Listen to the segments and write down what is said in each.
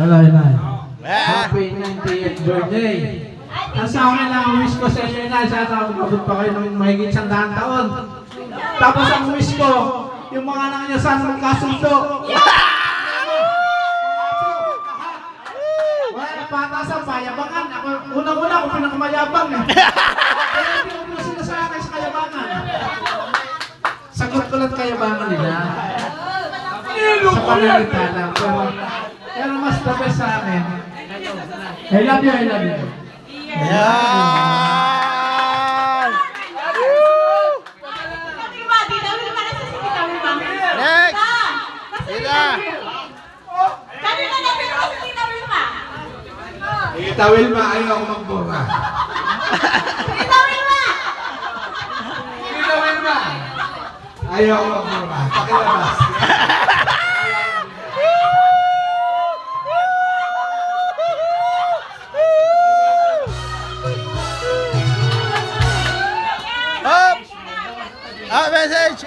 Wala na. Happy 90th birthday. Ang sa akin lang ang wish ko sa inyo na sana umabot pa kayo ng mahigit 100 taon. Tapos ang wish ko, yung mga anak niyo sana magkasundo. Wala patasan, payabangan. Ako, unang-una ako pinakamayabang eh. Kaya hindi ko sinasabi sa kayabangan. Sagot ko lang kayabangan nila. Sa panalita lang. Pero mas the best sa akin. I love you, I love you. Yan! Next! Tita! Tita Wilma, ayaw ako magbura. Tita Wilma! Ayaw ako magbura. Pakilabas. Message!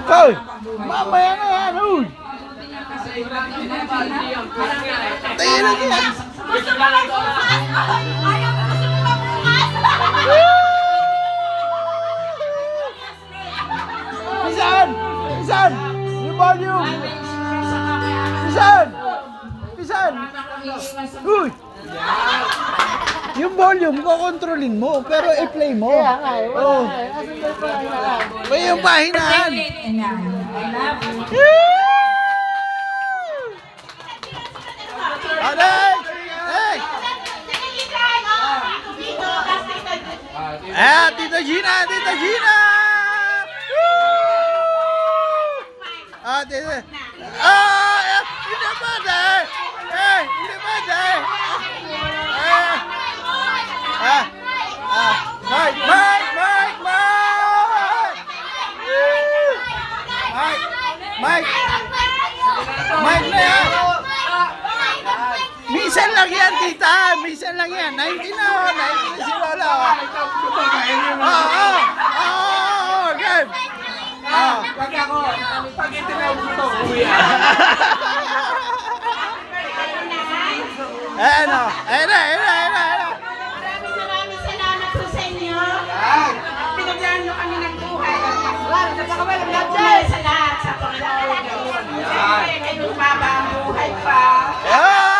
Hoy! Mamaya na yan! Uy! Tingin na yan! Pisan! Pisan! Yung volume! Pisan! Pisan! Uy! Yung volume, kukontrolin mo, pero i-play mo. Oh. May yung pahinaan. Aday! Hey! Tito Gina! Tito Gina! Tito... Hindi pwede! Hindi pwede! Mike! Mike! Mike! Mike! Mike! Mike na yan! Minsan lang yan, tita! Minsan lang yan! 19 na! 19 na si Lola! Game! Pag ako, pag itinawag ko ito, uwi Ano? Ayun na! Maraming salamat po sa inyo. Pinaglaan nyo kami ng buhay. Nagbuhay sa lahat sa Panginoon. Siyempre, may lumaba ang buhay pa. Yan!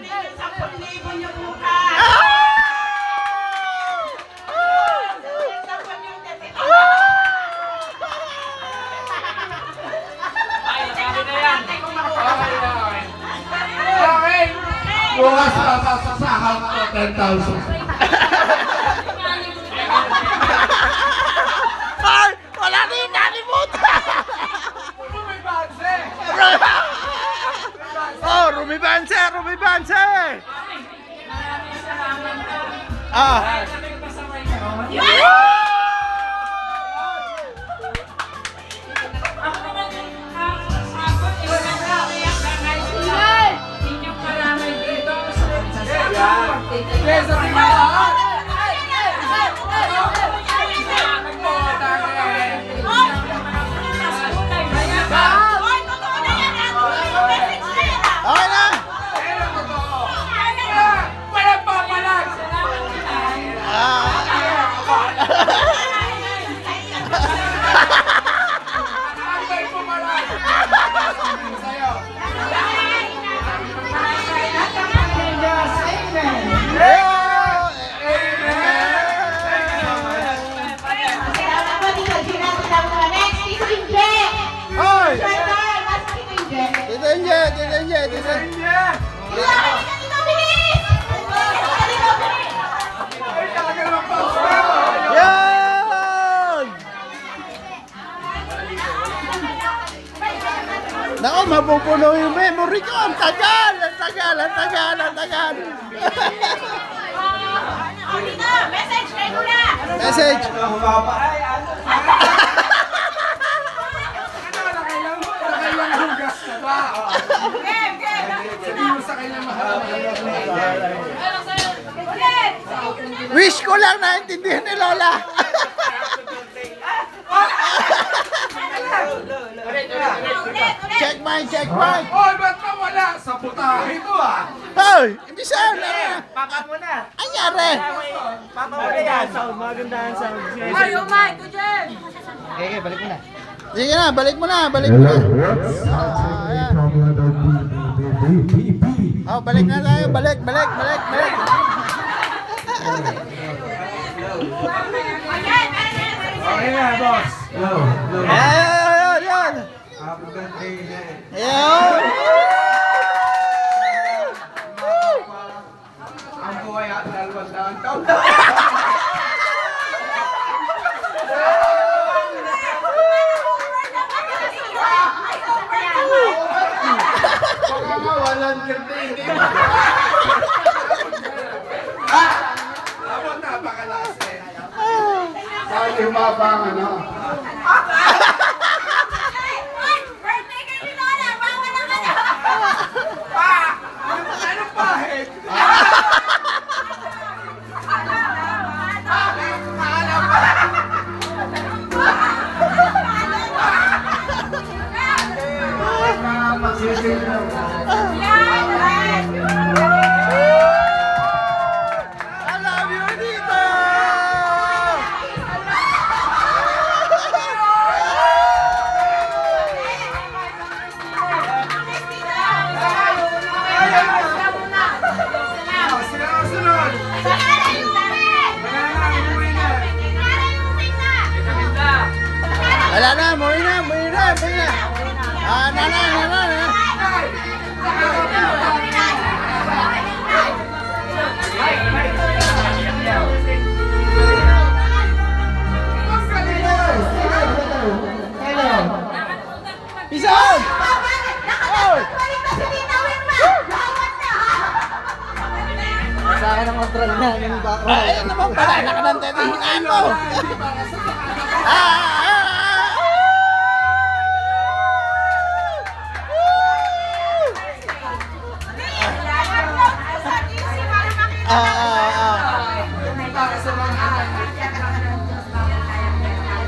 10,000 nyo bukas. Bukas sasasahal ko 10,000. Ay! Wala na yung nalimutan! Oh, Rumi Banse! Rumi Banse! Okay na! Yan! Nako, mapupuno yung memory ko. Ang tagal, ang tagal, ang tagal, ang tagal. Message kay Lula! Message. Game, game! Ulit! Wish ko lang naintindihan ni Lola. Check mine, check mine. Hoy, ba't nawala? Sa putahe to ah. Hoy, Bisan, ano? Papa mo na. Anyari? Papa mo na yan. Sound, magandang sound. Ay, oh my, to Jen! Sige na, balik mo na, balik mo na. Oh, balik na tayo, balik, balik, balik, balik. Okay na, boss. Ayan, ayan. Ayan. Ang buhay at 200 taon. Baka nga, walang kirti, hindi ba? Abot, napakalakas eh. Dahil humabang, ano? Birthday kay ni Lola! Bawa na ka na! Ano pahit? I love you, Dito! Sila ang sunod. Wala na, muwi na, muwi na, muwi na. Ah, nanay, nanay. Bisan! Sa akin ang control na. Yung bako. Ayun naman pala, nakanantay na hinahin mo.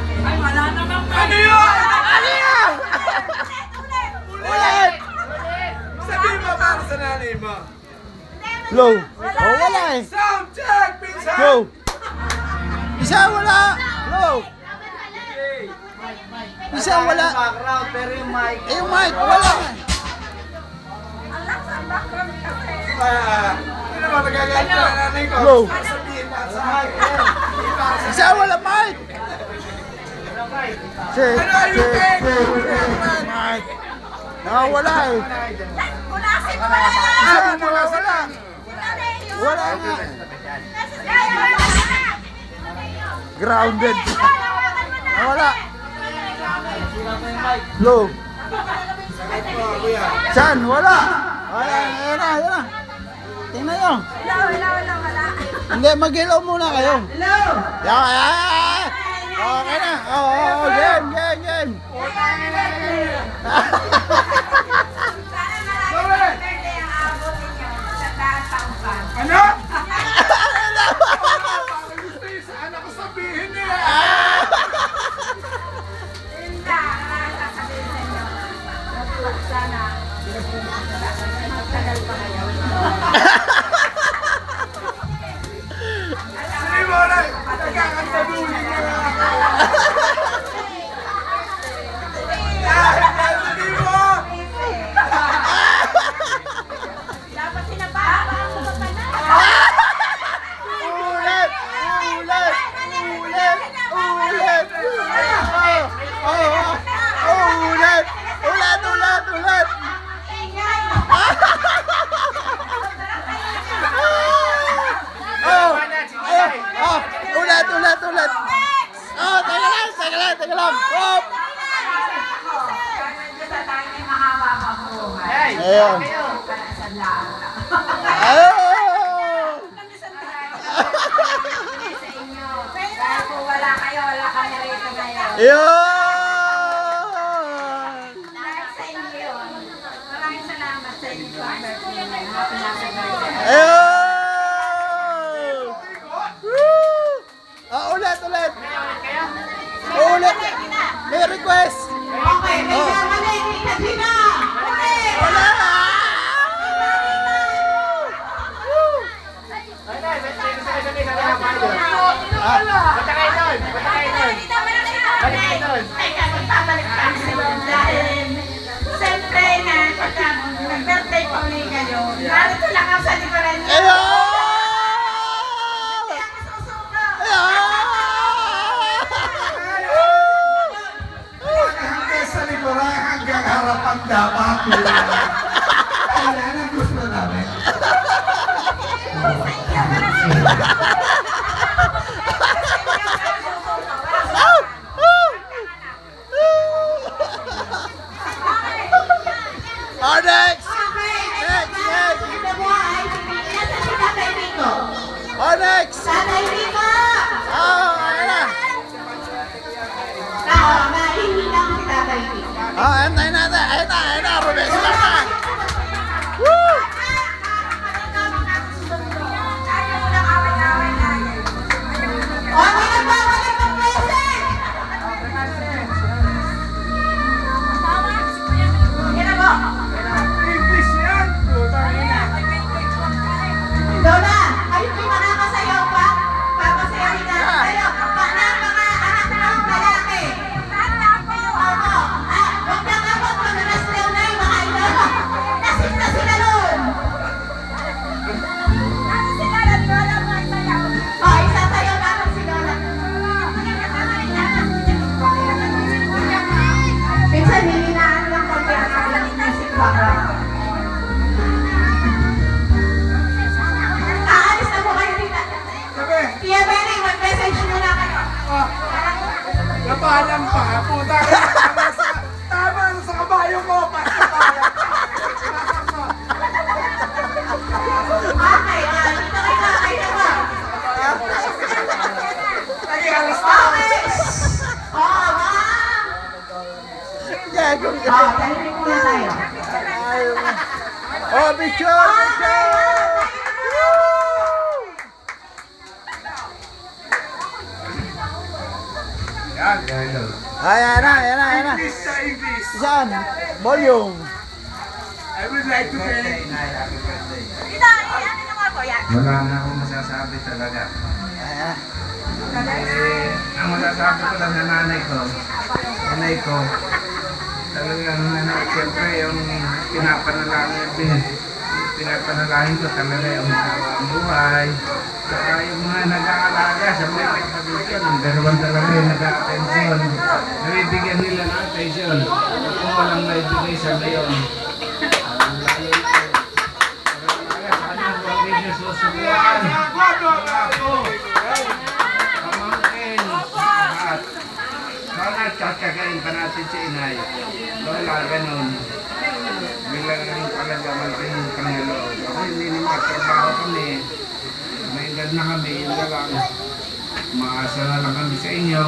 Ano yun? Ano yan? Ulit! Sabihin mo para sa nanay mo. Low. Oh, wala eh. Sound check, pinsan! Low. Isa wala. Low. Isa wala. Background, pero yung mic. Eh, yung mic, wala. Hindi naman nagagalit na nanay ko. Go. Sabihin para sa akin. Isa wala mic. Check, Ano yung check, cake? check. Mic. Nakawala eh. Isa nakawala. Wala nga. Grounded. Nawala. Low. Saan? Wala. Ayan na, ayan na. Tingnan nyo. Hindi, mag-hello muna kayo. Hello. Yan. Okay na. Oo, game, game, game. Ano? Gusto yung sa anak ko sabihin niya. Sabihin mo lang, nagkakantabulin niya nga ako. Sabihin mo! Dapat sinababa ang mga panahon. Ulit! Ulit! Ulit! Ulit! Oh, ulit! Ulit! Ulit! Ulit! Ayun. Para sa lahat. Ayun. Sa inyo. Dahil kung wala kayo, wala kami rito ngayon. Ayun. Dahil sa inyo. Maraming salamat sa inyo. Happy birthday. Ayun. Woo! Ulit. Ulit. May request. Okay, may kamali. Hindi na. Wala. Teka, magpapalik pa sila. Dahil, siyempre na, pagka birthday pa ulit kayo, narito lang ako sa likuran niyo. Ayun. Hindi ako susuko. Hanggang sa likuran, hanggang harapan dapat. Kailan ang gusto namin? Next. Okay, Next. ito mo ay, nasa si Tatay Rico. Next. Tatay Rico! Ayan na. Mahihina ko si Tatay Rico. Ayun na. Rubex lang na. Woo! Okay na ba? Walang pag-present! Yan na ba? Lola, kayo po'y makakasayaw pa? Papasayawin natin kayo. Mga anak mo, lalaki. Opo. Huwag na kapag madalas daw na yung mga ilo. Nasin na sila nun. Isasayaw natin si Lola. Minsan hihinaan lang konti ang kanilang music background. Aalis na po kayo dito. Tia Benny, mag-message muna kayo. Napalam pa, puta ka. Tama na sa kabayo mo. Okay, dito kayo na. Kayo na ba? Lagi alas na. Okay. Ma'am. Gagawin ka. Tahimik muna tayo. Picture. Ayan na. English. Saan? Volume. I would like to say, Dito, ano naman po yan? Wala na akong masasabi talaga. Ayan. Ang masasabi ko lang sa nanay ko, talagang siyempre yung pinapanalangin ko talaga yung ang buhay. Saka yung mga nag-aalaga sa mga pagkabisyon, ang dalawan talaga yung nag-a-atensyon. Nabibigyan nila ng atensyon. Kung walang naibigay sa ngayon. Susubukan. Pamangkin. Lahat. Sana tsatsyagain pa natin si inay. Lola, ganun. Bilang rin talaga malaking Panginoon. Ako hindi naman magtrabaho kami. May edad na kami, yun na lang. Maasa na lang kami sa inyo.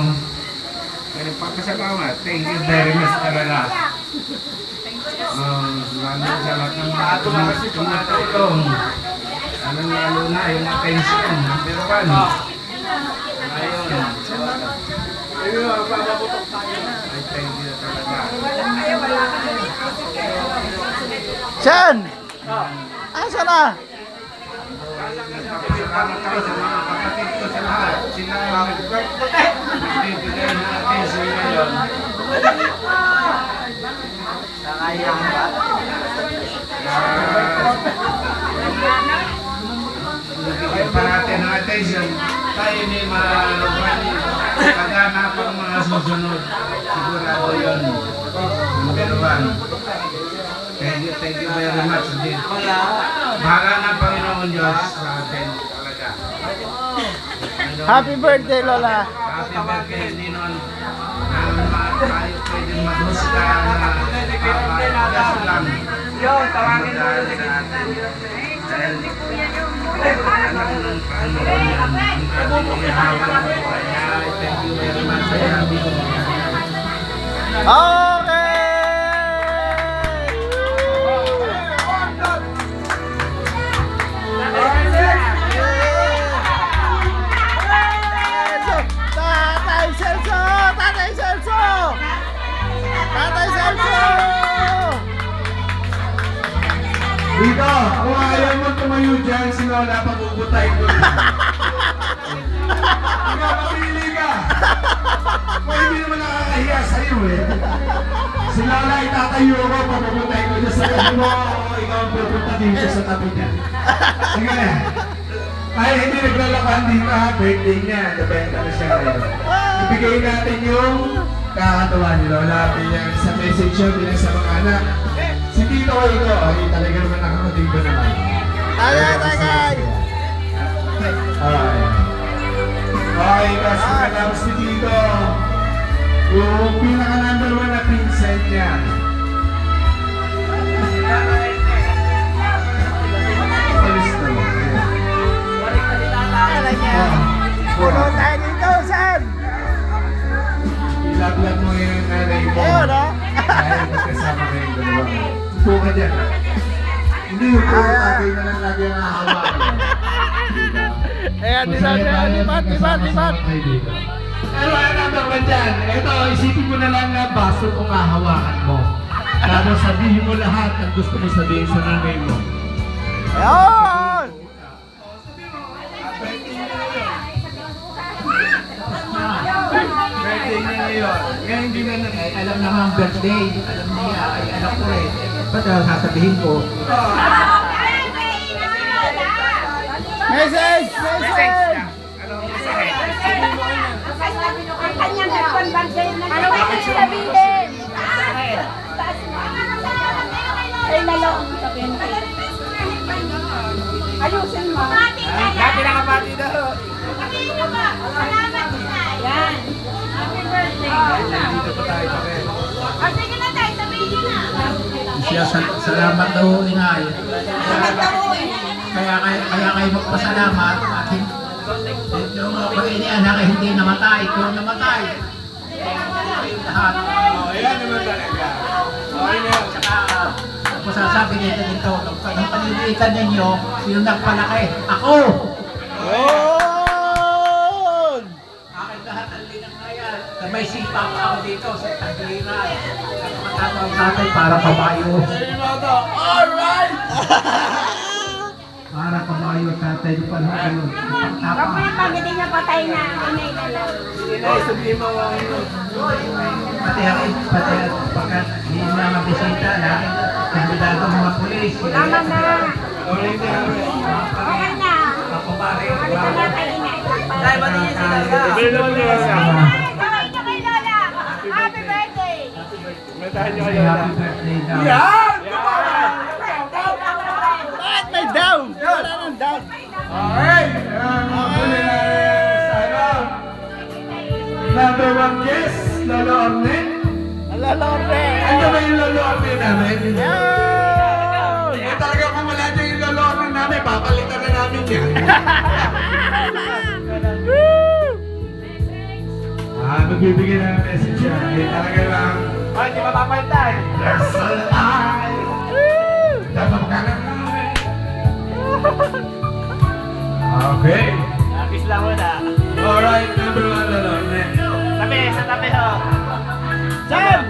Kaya pagkasalamat. Thank you very much talaga. Lalo sa lahat ng mga tumatulong. Lalo na yung attention. Number one. Ayun. Ay, thank you talaga. Saan? Saan na? Salamat ako sa mga kapatid ko sa lahat. Sila ang nagbibigay ng attention ngayon. Nakailang ba? Bigyan pa natin ng attention. Tayo ni marupan paghanapang mga susunod. Sigurado yun. Number one. Thank you very much. Bahala ng Panginoon Diyos sa atin talaga. Happy birthday, Lola. Happy birthday, Ninon. Tayo pwede maghusga na lang. tawagin mo ulit sa atin. Dahil, anak ng Panginoon yan. Ang ating ihahawak ng buhay. Thank you very much. Okay! Tatay Celso! Tatay Celso! Tatay Celso! Dito, kung ayaw mo tumayo dyan, si Lola, pagubutay ko. Ikaw, mapili ka. Kung hindi naman nakakahiya sa'yo eh. Si Lola, itatayo ko, pagubutay ko dyan sa tabi mo. O ikaw ang pupunta dito sa tabi niya. Sige na. Ay, hindi naglalaban dito ha. Birthday niya. Nabenta na siya ngayon. Ibigay natin yung kakatawa ni Lola. Bilang sa message siya, bilang sa mga anak. Si Tito ko ito, ay talaga naman nakakating ko naman. Tagay, tagay! Ay. Okay, kasi katapos ni Tito, yung pinaka number 1 na pinsan niya. Alis na mo. Puno tayo dito, Sam! Ilaglag mo yung nanay mo. Ayun, ha? Dahil magkasama kayong dalawa. Upo ka dyan. Hindi, upo ka tagay na lang lagi ang hahawakan. Ayan, libat! Pero ano number 1 dyan? Ito, isipin mo na lang na baso kung hahawakan mo. Tapos sabihin mo lahat ang gusto mo sabihin sa nanay mo. Ayun! Birthday niya ngayon. Ngayon hindi na Ay, alam naman ang birthday. Alam niya, ay anak ko rin. Ba't sasabihin ko? Message! Message! Ano ang mensahe? Ang kanyang nagpanbantay na ano ba yung sabihin? Ay, nalong sabihin. Ayusin mo. Dati nakapati daw. Salamat na. Yan. Happy birthday. Dito pa tayo pa rin. O, sige na tayo, sabihin na. Siya, salamat daw, inay. Kaya kayo magpasalamat at yung ako inianak ay hindi namatay. Kung namatay, lahat. Ayan naman talaga. Okay na. Tsaka, masasabi nito dito, nung panilitan ninyo, sino nagpalaki? Ako! Yun! Akin lahat ang linangayan. May sipa pa ako dito sa Tagliran. Matapang sa atin para pabayo. Alright! Para pabayo tatay yung panahon. Kapag pag hindi niya patay na, inay na lang. Inay, sabihin mo ang Pati pagka hindi na mabisita, lagi kandidado mga pulis. Tama na. Okay na. Okay na. Kapabari. Ito na kay inay. Tay, ba't niya sila ka? Bilon niyo Ay, siya. gawin niyo kay Lola. Happy birthday. Matahan niyo kayo na. Happy birthday daw. Yan! Bakit may down? Wala nang down. Okay! Huli na sana. Number 1 guest, Lolo Orne. Alalore! Ano ba yung Lolo Orne namin? Yun! Eh talaga kung wala dyan yung Lolo Orne namin, papalitan na namin yan. Magbibigay na ng message siya. Eh talaga lang. Ay, di mapapalitan! There's a light. Dapat magkakan namin. Okay. Kiss lang muna. Alright, number 1 Lolo Orne. Tabi, sa tabi ho. Sam!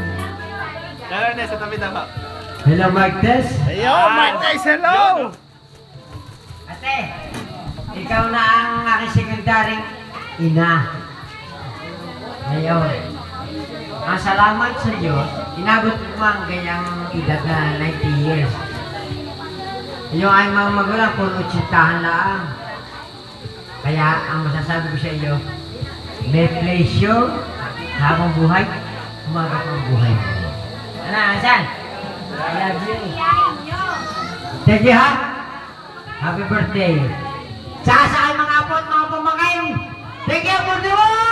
Meron na, sa tabi daw ho. Hello, Mike Tess. Ayun, Mike Tyson, hello! Ate, ikaw na ang aking sekretaryong ina. Ngayon, ang salamat sa Diyos, inabot mo ang ganyang edad na 90 years. Yung ay mga magulang, puro utsintahan lang. Kaya ang masasabi ko sa iyo, may pleasure habang buhay, umagat ang buhay. Ano, Ansan? I love you. Thank you, ha? Happy birthday. Saka sa aking mga apo at mga pamangkin, thank you for the world!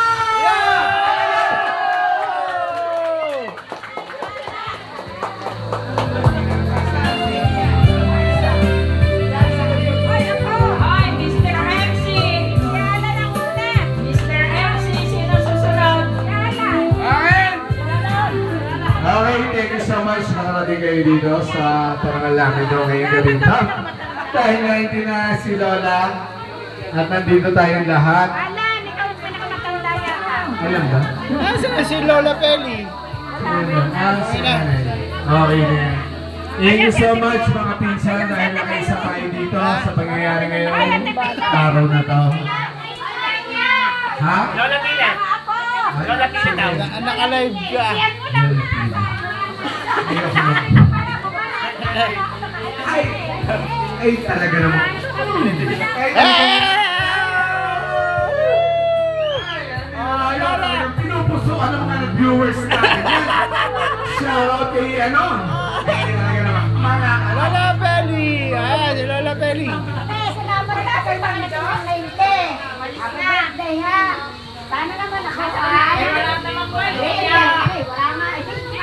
Okay, thank you so much. Nakarating kayo dito sa parangal namin doon ngayong gabi ito. Dahil ngayon na si Lola at nandito tayong lahat. Alan, ikaw ang pinakamatanda yata. Alam ba? Nasaan na si Lola Peli? Okay din. Thank you so much mga pinsan dahil nakaisa kayo dito sa pangyayari ngayong araw na to. Ha? Lola Pila. Lola Pila daw. Naka-live ka. Ay talaga naman. Pinupusuan ng mga viewers natin. Shout out kay ano? Mga Lola Peli! Ayan, si Lola Peli. Salamat ka sa pangalainte. Birthday ha. Paano naman nakasaan? Wala naman birthday. Wala nga.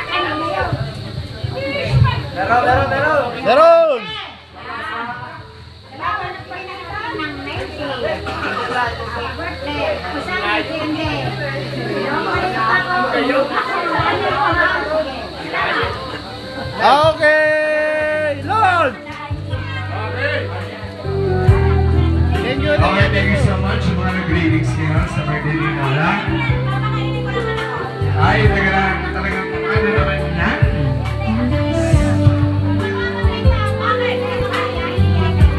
Ano na yun? Meron! Salamat po ng 90. Happy birthday. Kasama si Hindi. Okay! Lord! Thank you, Okay, thank you so much yung mga nag-greetings ngayon sa birthday ni Lola. Ay, talagang ano naman yan?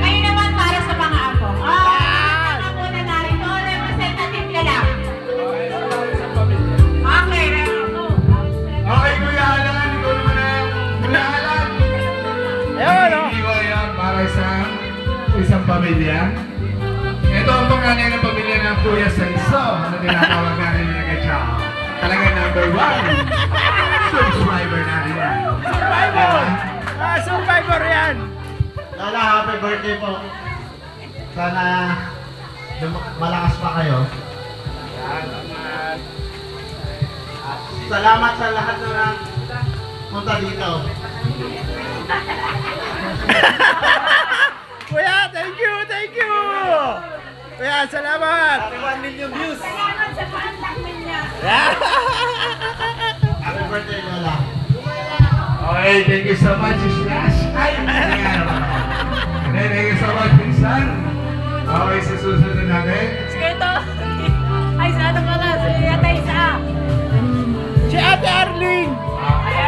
Ngayon naman para sa mga apo. Ano muna narito? Representative ka lang. Okay, Okay, Kuya Alan, ikaw naman na Kuya Alan. Ayun, oh. Hindi ko yan para sa isang pamilya. Ito ang panganay ng pamilya ng Kuya Saiso. Ano tinatawag natin yung nag-chow? Talaga number 1. Subscriber natin yan. Survivor! Survivor yan! Lola, happy birthday po. Sana malakas pa kayo. Salamat sa lahat na punta dito. Kuya, thank you, thank you! Kuya, salamat! 1 million views. salamat sa paandak niya. Happy birthday, Lola. Okay, thank you so much, Slash. Ay, thank you so much, Pinsan. Okay, sa susunod natin. Ito. Ay, sa ano pala? Sa Yatay sa. Si Ate Arling! Ate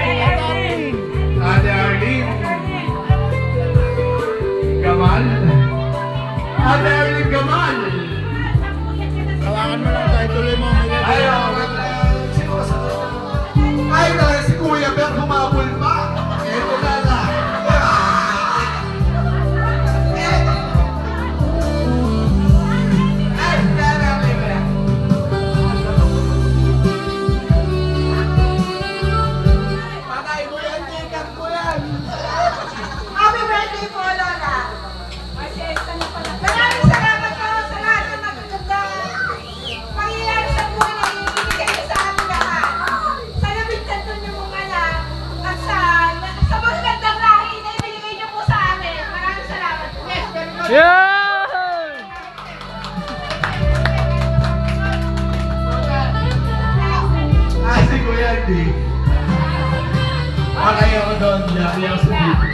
Arling! Ate Arlene. Gamal. Ate Arlene Gamal. Tawakan mo lang tayo, tuloy mo. Ay, ay, talaga si Kuya Bel humabol pa. Ito na lang. Patay mo yan, tikat mo yan! Happy birthday po, Lola. Maraming salamat po sa lahat ng magaganda pangyayari sa buhay na ibibigay niyo sa amin lahat. Sa nabigtan doon yung mga anak at sa magagandang lahi na ibigay niyo po sa amin. Maraming salamat po. Yes, very good. Yan! Ah, si Kuya Andy. Okay ako doon. Yari ako sa dito.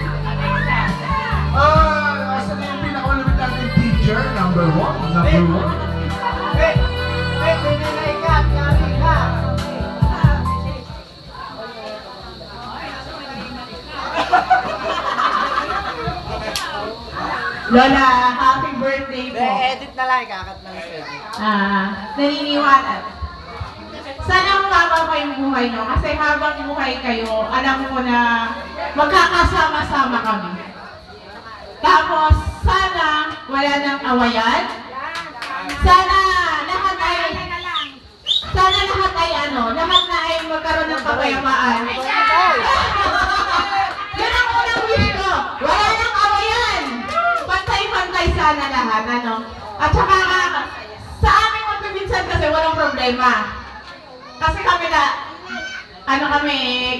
Asa na yung pinakamalapit natin teacher? Number 1. Number 1. Lola, happy birthday po. Edit na lang, kakat na lang. Naniniwala. Sana umaba pa yung buhay nyo kasi habang buhay kayo, alam ko na magkakasama-sama kami. Tapos, sana wala nang awayan. Sana lahat ay magkaroon ng kapayapaan. Yun ang unang wish ko. Wala nang awayan. Pantay-pantay sana lahat, ano. At saka, sa aming magpipinsan kasi walang problema. Kasi kami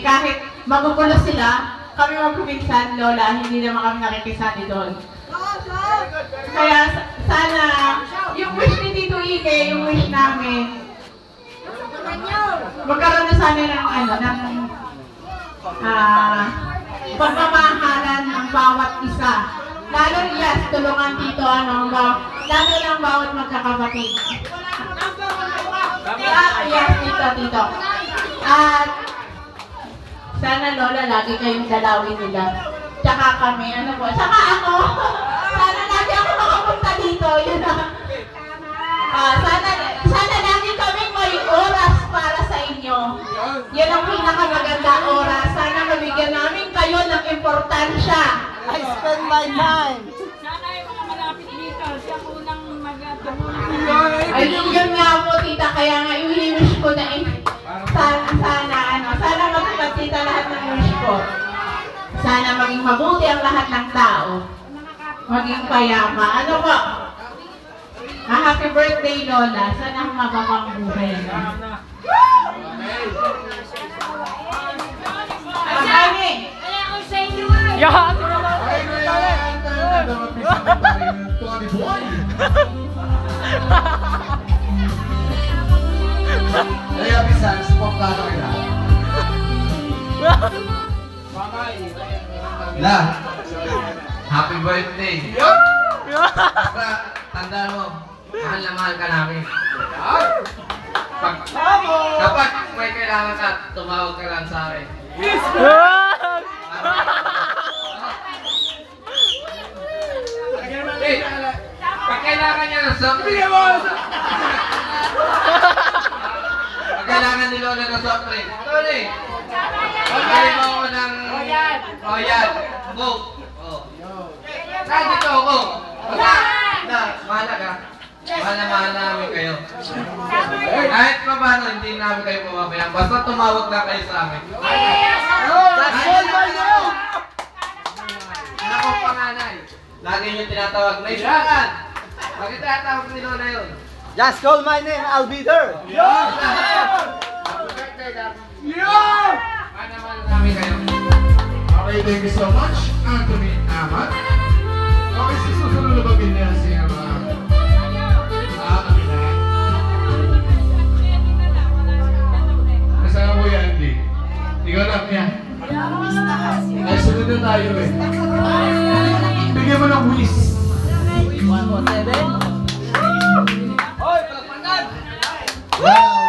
kahit magugulo sila, kami magpipinsan, Lola, hindi naman kami nakikisali doon. Kaya sana, yung wish ni Tito Ike, yung wish namin, magkaroon na sana ng pagmamahalan ng bawat isa. Lalo yes, tulungan dito lalo ng bawat magkakapatid. Yes, dito. At sana Lola, lagi kayong dalawin nila. Tsaka kami, tsaka ako. Sana lagi ako makapunta dito, yun na. Sana lagi kaming may oras para sa inyo. Yan ang pinakamaganda oras. Sana mabigyan namin kayo ng importansya. I spend my time. Sana yung mga malapit dito, siya unang mag-tumulong. Ay, yun nga po, tita. Kaya nga, i-wish ko na sana magpagtita lahat ng wish ko. Sana maging mabuti ang lahat ng tao. Maging payapa. Ano po? Happy birthday, Lola. Sana mababang buhay mo. Marami! Kaya ako sa inyo ay. Kaya bisan, suportado kita. La, happy birthday. Basta, tanda mo, mahal na mahal ka namin. Kapag may kailangan ka, tumawag ka lang sa akin. Eh, pag kailangan niya ng soft drink, pag kailangan ni Lola ng soft drink, Tony, pagkali mo ako ng... Oh, yan. Coke. Oh. Saan dito ako? Basta, mahalaga. Mahal namin kayo. Kahit pa paano, hindi namin kayo pumapayan. Basta tumawag lang kayo sa amin. That's all my name. Anak ko panganay. Lagi niyo tinatawag. May siyakan. Bakit tinatawag ni Lola yun? Just call my name, I'll be there. Mahal namin kayo. Okay, thank you so much, Anthony Amat. Okay, susunod na ba ganyan siya mga... kami na. Kasama mo yan, Andy. Ikaw lang yan. Ay, sunod na tayo eh. Bigyan mo ng wish. 117. Wow!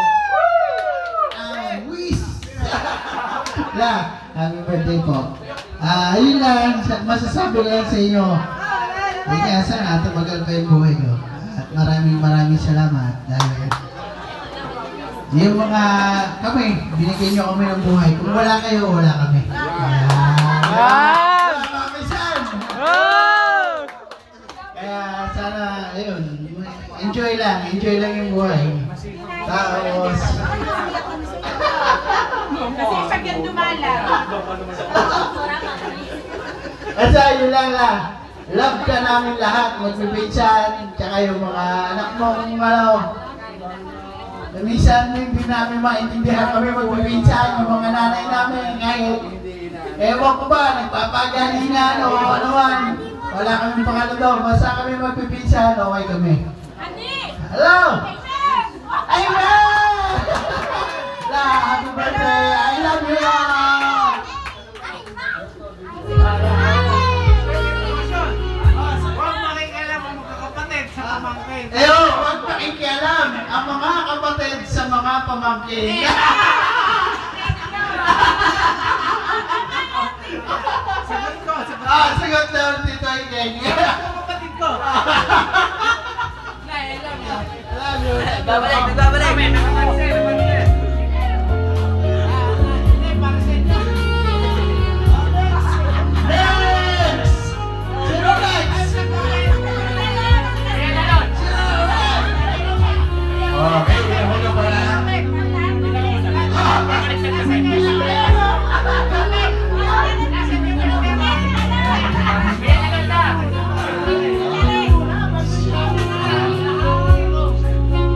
Wish! La, happy birthday po. Ayun lang, masasabi ko lang sa inyo. Kaya sana tumagal pa yung buhay ko. At maraming salamat. Dahil yung mga kami, binigyan nyo kami ng buhay. Kung wala kayo, wala kami. Wala kami saan. Kaya sana, ayun, enjoy lang yung buhay. Tapos, Kasi pag yan dumala. kasi yun lang. Love ka namin lahat, magbibigyan, tsaka yung mga anak mong minsan hindi namin maintindihan kami magbibigyan, yung mga nanay namin ngayon. Ewan ko ba, nagpapagalingan o ano man. Wala kami pangalan daw, basta kami magbibigyan, okay kami. Hello! Amen! La, happy birthday! I love you all! Huwag makikialam ang magkakapatid sa pamangkin. Huwag pakikialam ang mga kapatid sa mga pamangkin. Sagot daw Tito Igeng. Kapatid ko. Love you. Nagbabalik. Next! Sino next? Okay, ako na pala.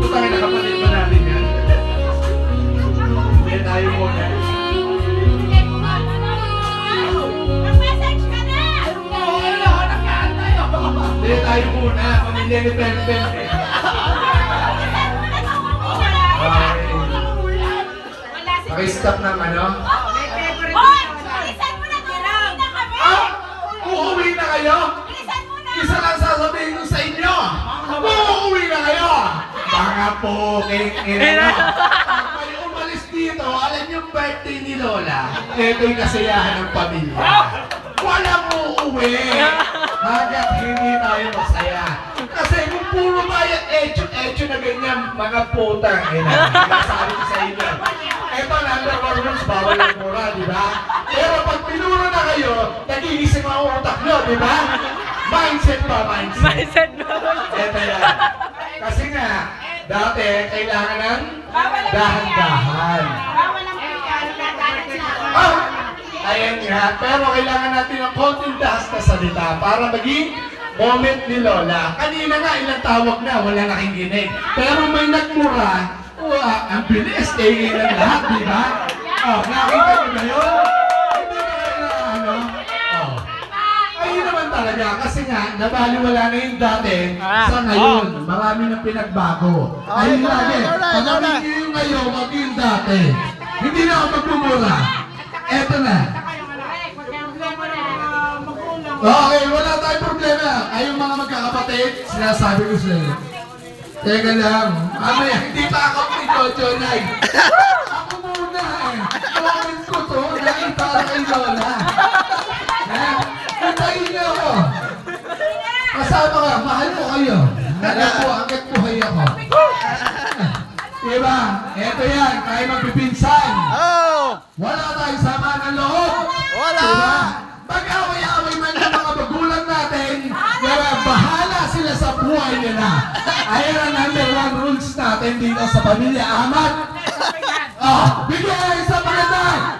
Putangin na kapatid pa natin yan. Hindi tayo muna. Hindi tayo muna. Pamilya ni Pempen eh. Okay. Okay, stop ng ano? May favorite. kayo? Bilisan mo na! Isa lang sasabihin ko sa inyo. Uuwi na kayo. Mga puking ina nyo. Pag kayo umalis dito, alam yung birthday ni Lola, ito yung kasiyahan ng pamilya. Walang uuwi. Hanggat hindi tayo masaya. Kasi kung puro tayo echo na ganyan, mga putang ina. Sabi ko sa inyo. Ito number one rules, bawal ang mura, di ba? Pero pag pinuro na kayo, nagigising ang utak nyo, di ba? Mindset ba, mindset? Mindset mo. Ito yan. Kasi nga, dati, kailangan ng dahan-dahan. Bawal ang pinagkakalat sa Ah! Ayan nga, pero kailangan natin ng konting dahas na salita para maging moment ni Lola. Kanina nga, ilang tawag na, wala nakikinig. Pero may nagmura, ang bilis, ng lahat, di ba? Oh, nakita mo na yun? Hindi ba kayo na ano? Oh. Ayun naman talaga, kasi nga, nabaliwala na yung dati sa ngayon. Marami nang pinagbago. Ayun lagi, pagawin niyo yung ngayon, wag yung dati. Hindi na ako magmumura. Eto na. Okay, wala tayong problema. Kayong mga magkakapatid, sinasabi ko sa inyo. Teka lang, mamaya, hindi pa ako ni Jojo Nay. Ako muna eh. Comment ko to, dahil para kay Lola. Hintayin niyo ako. Kasama ka, mahal ko kayo. Alam ko, hanggat buhay ako. Diba? Eto yan, tayo magpipinsan. Oh! Wala tayong sama ng loob. Wala. Diba? Pag-away-away man yung mga magulang natin, diba? Bahala sila sa buhay nila. Ayan ang number one rules natin dito sa pamilya Ahmad. Oh, bigay sa maganda.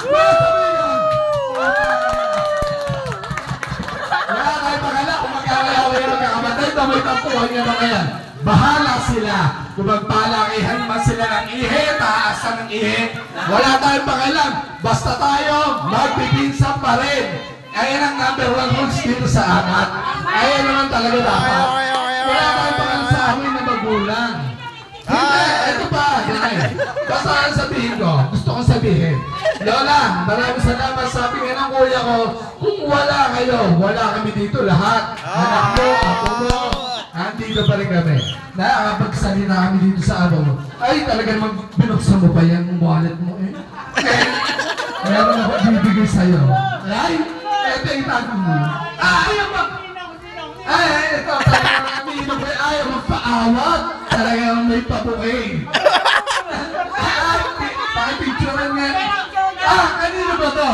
Wala tayong pagala kung mag-away-away yung magkakamatay, damay tampuhan niya ba kaya? Bahala sila. Kung magpalakihan man sila ng ihe, taasan ng ihe. Wala tayong pakialam. Basta tayo, magpipinsan pa rin. Ayan ang number one rules dito sa Angat. Ayan naman talaga dapat. Wala tayong pakialam sa amin na magulang. Hindi, ito pa. Basta ang sabihin ko, gusto kong sabihin. Lola, maraming salamat. Sabi nga ng kuya ko, kung wala kayo, wala kami dito lahat. Anak mo, ako mo. Andito pa rin kami. Nakakapagsalita kami dito sa ano. Ay, talaga naman binuksan mo pa yan wallet mo eh. Meron ako bibigay sa'yo. Ay, eto itago mo. Ayaw mo! Ay, ito, talaga namin ito pa ayaw magpaawat. Talaga naman may pabuking. Ay, pakipicturean nga. Kanino ba to?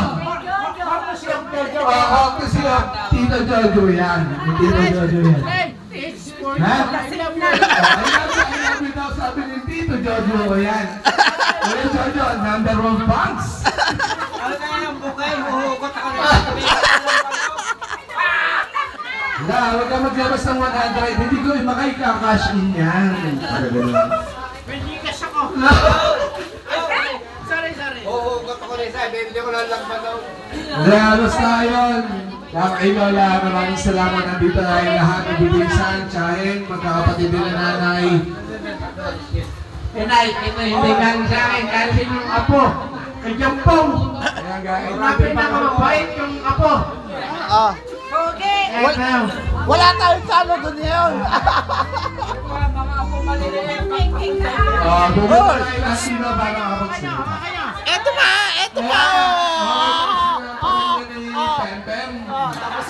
Ako si Tito Jojo yan. Tito Jojo yan. Ha? Ay, daw sabi ni Tito Jojo ko yan. Kuya Jojo, number one fans. Ano na yung bukay? Huhugot ako na. Wala, huwag ka maglabas ng 100. Hindi ko makikakash in yan. Huhugot ako na isa. Hindi ko lang daw. Wala, basta yun. Kay Lola, maraming salamat. Nandito tayo lahat. Ibibisan, tsahin, magkakapatid din na nanay. Nay, ito hindi galing sa akin. Galing yung apo. Kay Jampong. Kaya galing natin pinakamabait yung apo. Ah. Eto. Wala tayong talo doon yun. Bumula tayo na sino para makapagsalita. Eto pa! Eto pa!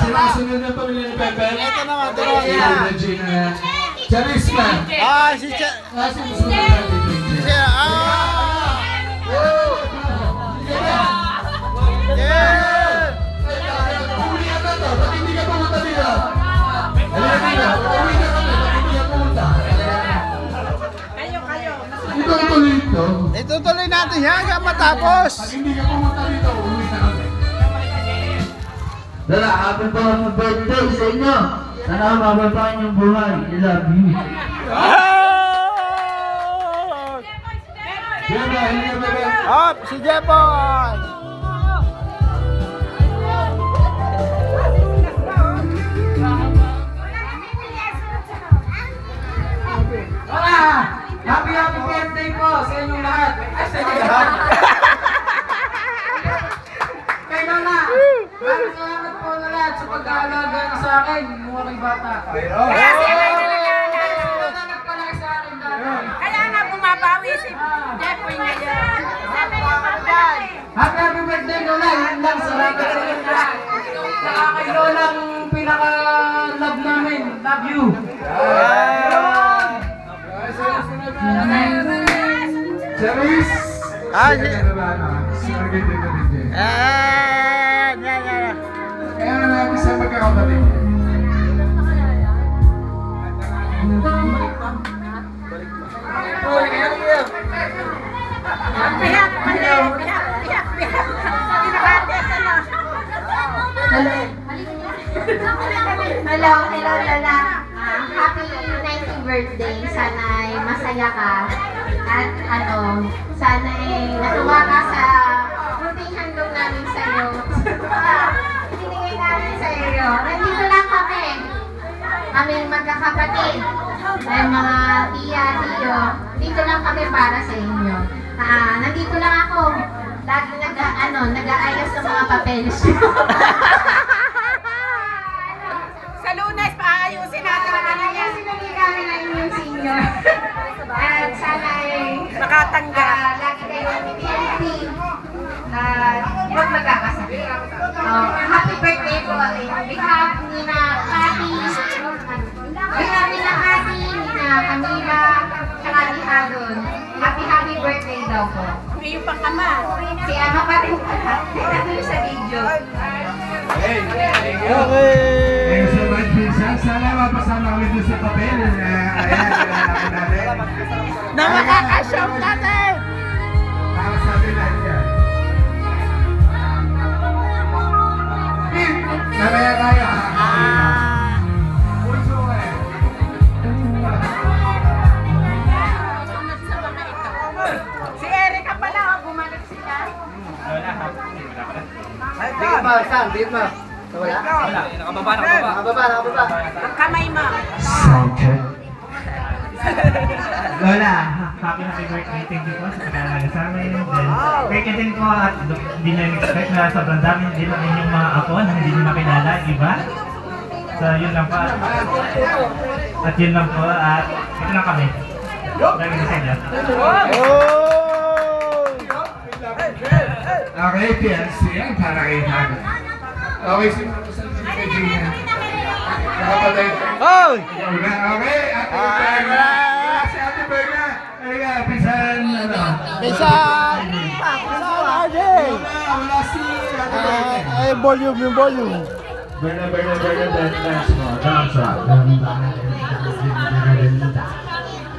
Sinasunod ng pamilya ni Pepper. Eto naman, Si Regina. Regina. Charisma. Ah, si Che... Sinasunod natin. Che... Ah! Yeah! Uwi ka na to. Ba't hindi ka pumunta dito? Halika, uwi ka kami. Ba't hindi ka pumunta? Ito ang tuloy ito. Itutuloy natin yan hanggang matapos. Pag hindi ka pumunta dito, uwi na kami. Dala, happy birthday sa inyo. Sana mababain yung buhay. I love you. Bebe, halika bebe. Up, si Jepon! Happy birthday po sa inyong lahat. Ay, sa inyong lahat. Kay Lola. Maraming salamat po na lahat sa pag-aalaga sa akin, yung aking bata. Kaya siya lang nag-aalala. Nagpalaki sa akin dati. Kaya nga bumabawi si Jeffoy ngayon. Happy birthday, Lola! Yan lang, salamat sa inyo lahat. Saka kay Lola, ang pinaka-love namin. Love you! Cherise! Ah, Sinaganda ka rin dyan. yan. Kaya na namin sa magkakapatid. Piyak, piyak. Pinakate ka na. Hello, Lola. Happy 90th birthday. Sana'y masaya ka. At sana'y natuwa ka sa munting handog namin sa iyo. Binigay namin sa iyo. Nandito lang kami. Kaming magkakapatid. May mga tiya, tiyo. Dito lang kami para sa inyo. Nandito lang ako. Lagi nag-aayos ng mga papeles. Sa Lunes, paayusin natin ang ano yan. Sinuli kami ng inyong senior. At sana'y Makatanggap. lagi kayo healthy. Huwag magkakasakit. Happy birthday po. On behalf ni na Cathy, ni na Camila, tsaka ni Haron. Happy birthday daw po. Ngayon pang ama. Si ano pa rin pala. Nandun sa video. Thank you Okay. so much, Pinsan. Sana mapasama kami doon sa papel. Ayan, natin. Na makakashout natin! Para sa atin lahat yan. Namaya tayo. Puso eh. Si Erica pala, bumalik sila. Ang kamay mo. Lola, happy birthday. Thank you po sa pag-aalaga sa amin. Then, kaya din po at hindi nyo expect na sobrang dami din ang inyong mga apo na hindi nyo nakilala, di ba? So, yun lang po. At yun lang po. At ito lang kami. Lagi na sa inyo. Okay, PNC yan para kay Hana. Okay, simulan ko sa kay Gina. Nakapatay. Hoy! Okay, Ate Berna. Si Ate Berna. Halika, Pinsan, Pisan! RJ! Wala si Ate Berna. Ay, yung volume. Berna, dance mo.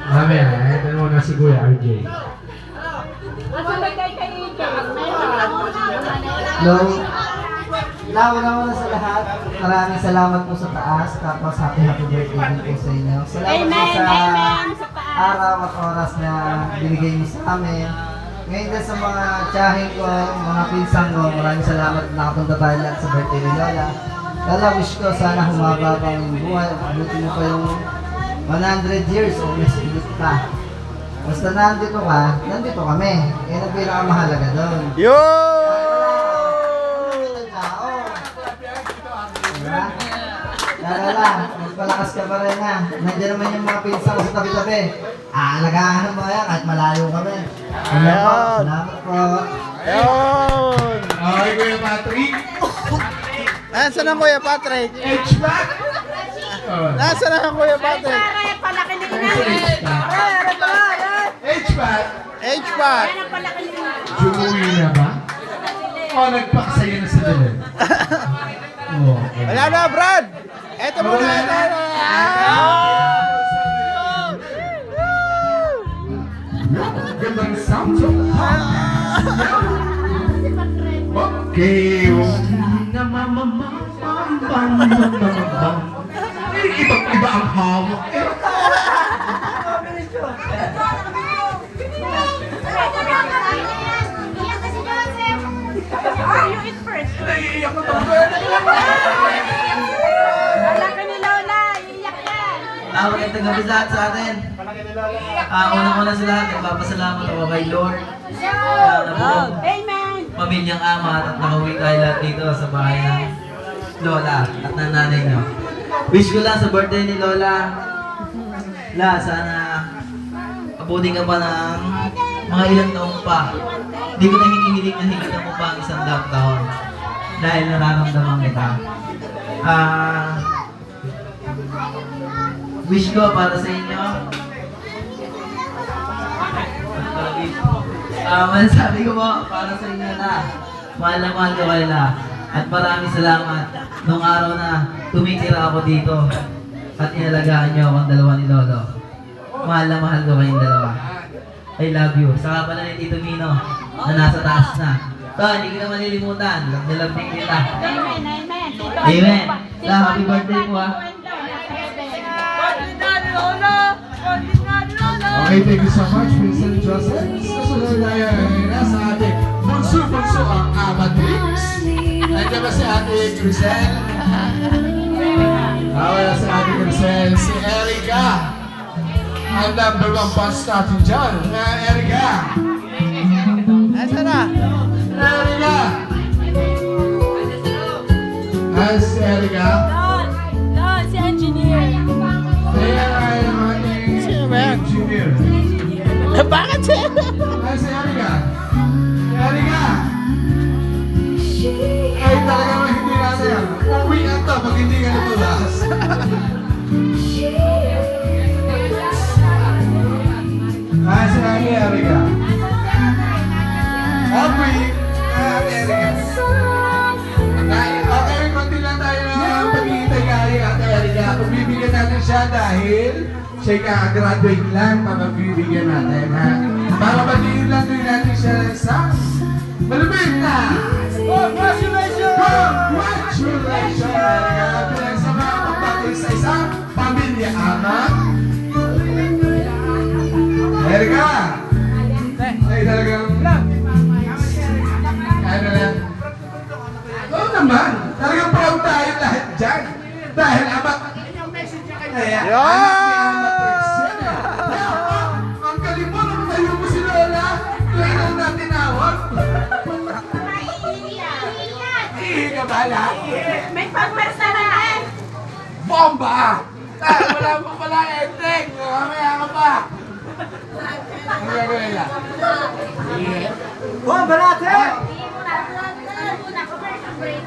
Mamaya, ito muna si Kuya RJ. Masulagay kayo dito. Hello. Una sa lahat, maraming salamat po sa taas. Tapos happy birthday din po sa inyo. Salamat po sa araw at oras na binigay niyo sa amin. Ngayon din sa mga tiyahin ko, mga pinsan ko, maraming salamat na nakapunta tayo lahat sa birthday ni Lola. Lola, wish ko sana humaba pa ang buhay. Abutin mo pa yung 100 years o mas higit pa. Basta nandito ka, nandito kami. Yan ang pinakamahalaga doon. Yo! Lala, magpalakas ka pa rin ha. Nandiyan naman yung mga pinsan ko sa tabi-tabi. Aalagaan mo yan kahit malayo kami. Salamat po. Yun! Okay, Kuya Patrick. Nasaan ang Kuya Patrick? H-back. Nasaan ang Kuya Patrick? Ay, palaki nila. H-back. H-Pack! Yan ang palaki nila. Jumuwi na ba? O, nagpakasaya na sa dalan? Oo. Wala na, Brad! Eto muna! Gandang sound so okay. Ibang-iba ang hawak. You eat first. Naiiyak na Palaki ni Lola. Iiyak yan. Magandang gabi sa lahat sa atin. Unang-una sa lahat, nagpapasalamat ako kay Lord. Amen. Pamilyang ama at nakauwi tayo lahat dito sa bahay namin. Lola at ng nanay nyo. Wish ko lang sa birthday ni Lola, La, sana abutin ka pa ng mga ilang taong pa. Hindi ko na hinihiling na hingin mo pa ang 100 taon. Dahil nararamdaman kita. Wish ko para sa inyo. Masasabi ko po para sa inyo na mahal na mahal ko kayo na. At maraming salamat nung araw na tumitira ako dito at inalagaan niyo akong dalawa ni Lolo. Mahal na mahal ko kayong dalawa. I love you. Saka pala ni Tito Mino na nasa taas na. So, hindi kita malilimutan. Nilabing kita. Amen, amen. Amen. La, happy birthday po ah. Okay, thank you so much, Vincent Joseph. Susunod na yan, nasa ating bunso-bunso ang Amatrix. Nandiyan ba si Ate Crisel? Wala si Ate Crisel. Si Erica. Ang number 1 punch natin dyan. Erica. Nasaan na? Erica. Si Erica. Don, si engineer. Ayan ay ang ating Sino ba yan? engineer. Bakit siya? Si Erica. Erica. Ay, talaga naman hindi natin yan. Uwi ka to pag hindi ka natulas. Si Ate Erica. Uwi, Ate Erica. Okay, konti lang tayo na paghihintay kay Ate Erica. Pagbibigyan natin siya dahil siya kaka-graduate lang, pagbibigyan natin, ha? Para batiin lang din natin siya sa malupit na congratulations! Congratulations, Erica! Bilang sa mga pagpatuloy sa isang pamilya, anak. Erica! Ay, talagang... Ano lang? Oo naman! Talagang proud tayo lahat dyan! Dahil amat... Kaya, anak ni Amatrix yan eh. Ang galing mo, nung tayo mo si Lola, ikaw na tinawag. Ihi ka ba lang? May pagmersa na yan. Bomba! Wala mo pala ending! Mamaya ka pa! Ano gagawin lang? Bomba natin! Muna, commercial break.